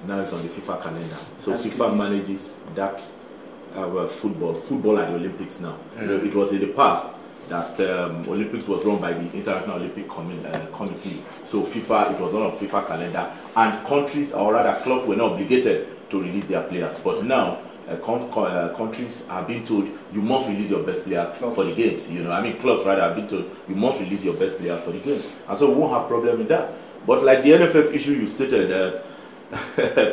Now it's on the FIFA calendar. So FIFA manages that football at the Olympics now. You know, it was in the past that Olympics was run by the International Olympic Committee. So FIFA, it was on a FIFA calendar, and countries, or rather clubs, were not obligated to release their players. But now countries are being told you must release your best players for the games. You know, I mean clubs rather are being told you must release your best players for the games, and so we won't have problem with that. But like the NFF issue you stated,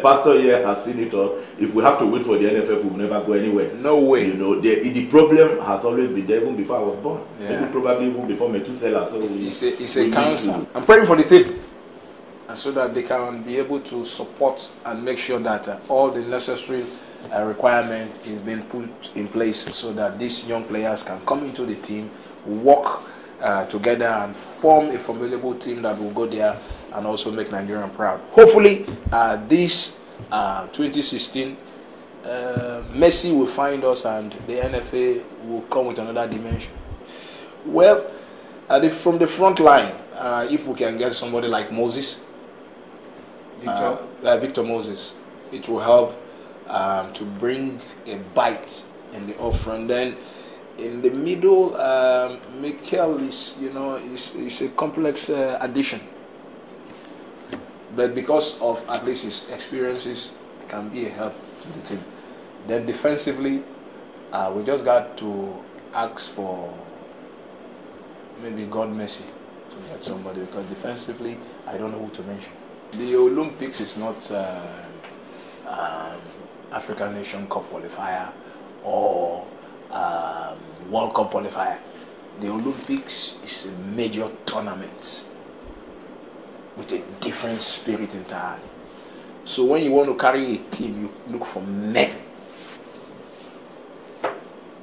Pastor here has seen it all. If we have to wait for the NFF, we will never go anywhere. No way. You know, the problem has always been there even before I was born. Yeah. Maybe probably even before Methuselah. So it's a cancer. I'm praying for the team, and so that they can be able to support and make sure that all the necessary requirement is being put in place, so that these young players can come into the team, work together, and form a formidable team that will go there and also make Nigeria proud. Hopefully, this 2016, Messi will find us and the NFA will come with another dimension. Well, from the front line, if we can get somebody like Moses, Victor Moses, it will help to bring a bite in the off front. Then in the middle, Mikel is a complex addition, but because of at least his experiences, can be a help to the team. Then defensively, we just got to ask for maybe God mercy to get somebody, because defensively, I don't know who to mention. The Olympics is not African Nation Cup qualifier or World Cup qualifier. The Olympics is a major tournament with a different spirit entirely. So when you want to carry a team, you look for men.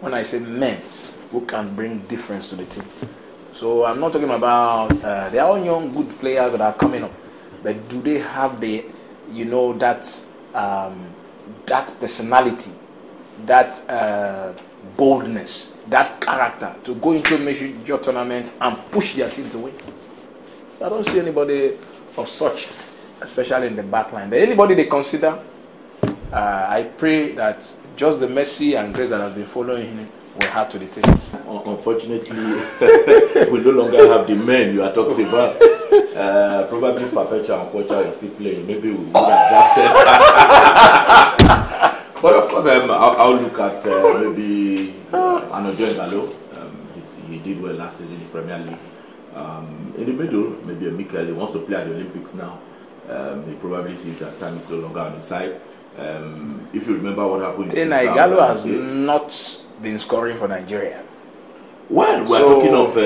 When I say men, who can bring difference to the team. So I'm not talking about they are all young good players that are coming up, but do they have the that personality, that boldness, that character to go into a major tournament and push their team to win? I don't see anybody of such, especially in the back line. But anybody they consider, I pray that just the mercy and grace that has been following him will add to the team. Unfortunately, we no longer have the men you are talking about. Probably Perpetua and Kocha are still playing. Maybe we would have drafted. But of course, I'll look at maybe Anojo Ighalo. He did well last season in the Premier League. In the middle, maybe Mikel, he wants to play at the Olympics now. He probably sees that time is no longer on his side. If you remember what happened in Ighalo has not been scoring for Nigeria. Well, we're talking of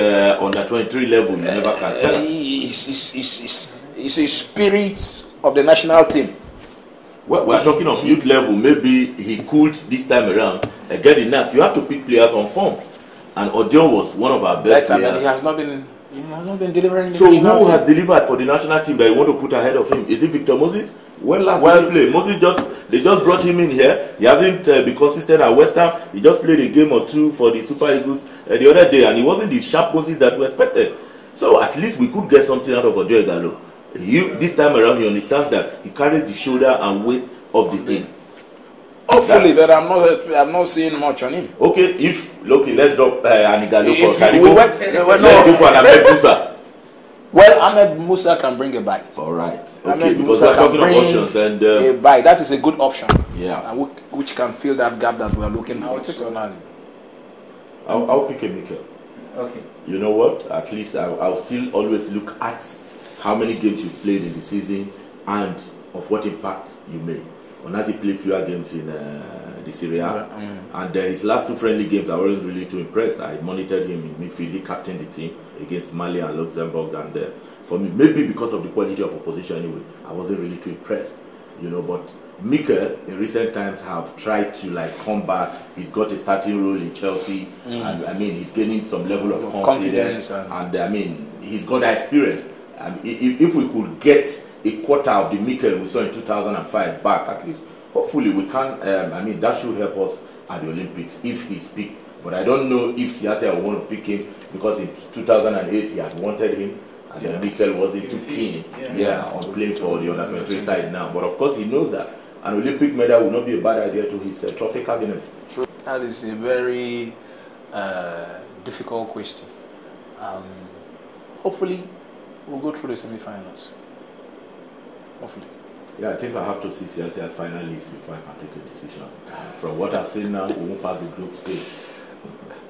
under 23 level, you never can tell. He's a spirit of the national team. Well, we're talking of youth level. Maybe he could this time around get the knack. You have to pick players on form, and Odion was one of our best players. He has not been delivering. So who has delivered for the national team that you want to put ahead of him? Is it Victor Moses? When last did he play? Moses they just brought him in here. He hasn't been consistent at West Ham. He just played a game or two for the Super Eagles the other day, and he wasn't the sharp Moses that we expected. So at least we could get something out of Ojo Ighalo. This time around, he understands that he carries the shoulder and weight of the team. Hopefully, that I'm not seeing much on him. Okay, let's drop Anigalo for Carrigo. Let's go for Ahmed Musa. Well, Ahmed Musa can bring a bite. All right. Okay, Ahmed because Musa we're talking of options and a bite. That is a good option. Yeah. And which can fill that gap that we are looking for. I'll pick a Mikel. Okay. You know what? At least I'll still always look at how many games you played in the season and of what impact you made. Onazi played fewer games in the Serie A, and his last two friendly games I wasn't really too impressed. I monitored him in midfield. He captained the team against Mali and Luxembourg, and for me, maybe because of the quality of opposition anyway, I wasn't really too impressed. But Mikel in recent times have tried to come back. He's got a starting role in Chelsea, and I mean he's gaining some level of confidence and I mean he's got that experience. If we could get a quarter of the Mikel we saw in 2005 back, at least hopefully we can. I mean that should help us at the Olympics if he's picked. But I don't know if Siasia will want to pick him, because in 2008 he had wanted him, And then Mikel wasn't too keen on playing for the under 23 side now. But of course, he knows that an Olympic medal would not be a bad idea to his trophy cabinet. That is a very difficult question. Hopefully, we'll go through the semi-finals. Hopefully. Yeah, I think I have to see CLC as finalists before I can take a decision. From what I've seen now, we won't pass the group stage.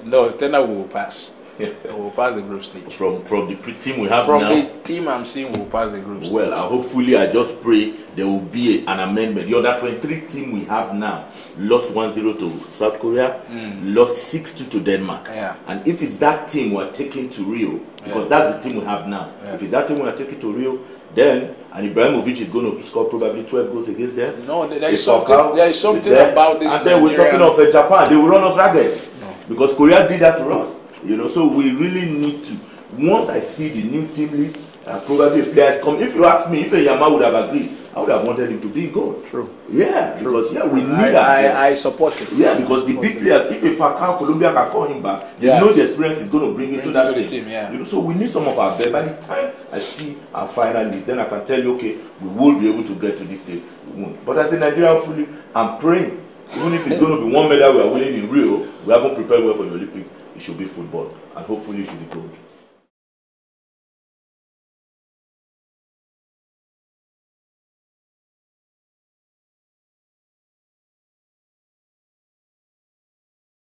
No, then we will pass. We will pass the group stage. From the team we have now. From the team I'm seeing, we'll pass the group stage. Well, hopefully, I just pray there will be an amendment. The under 23 team we have now lost 1-0 to South Korea, lost 6-2 to Denmark. Yeah. And if it's that team we're taking to Rio, because that's the team we have now, if it's that team we're taking to Rio, then Ibrahimovic is going to score probably 12 goals against them. No, there is something about this. And then we're talking of Japan, they will run us ragged. No. Because Korea did that to us. You know, so we really need to. Once I see the new team list, probably if players come. If you ask me, if a Yama would have agreed, I would have wanted him to be good. True. Yeah, because we need that. I support it. Yeah, because the big players, if a Falcao Colombia can call him back, they know the experience is going to bring into that team. Yeah. You know, so we need some of our best. By the time I see our final list, then I can tell you, okay, we will be able to get to this stage. We won't. But as a Nigerian fully, I'm praying. Even if it's going to be one medal we are winning in Rio, we haven't prepared well for the Olympics. It should be football, and hopefully it should be gold.